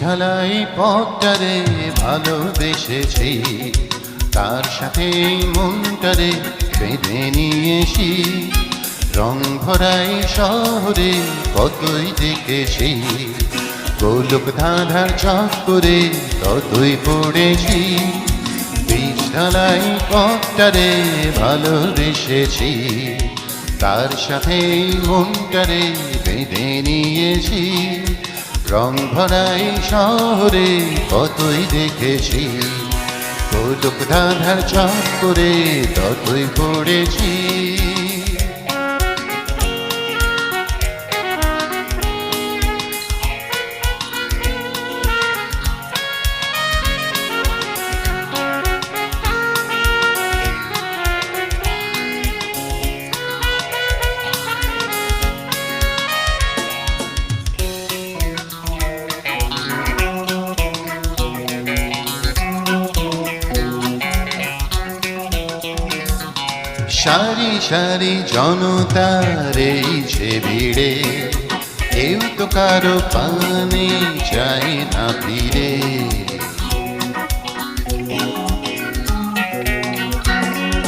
ঢালাই পথটারে ভালোবেসেছি, তার সাথে মনটারে বেঁধে নিয়েছি। রং ভরাই শহরে কতই দেখেছি, গোলক ধাঁধার চক্করে ততই পড়েছি। বীজ ঢালাই পথটারে ভালোবেসেছি, তার সাথে মনটারে বেঁধে নিয়েছি। রং ভরাই শহরে কতই দেখেছি, গোলক ধাঁধার চক্করে ততই পড়েছি। সারি সারি জনতার এই যে ভিড়ে, কেউ তো কারো পানে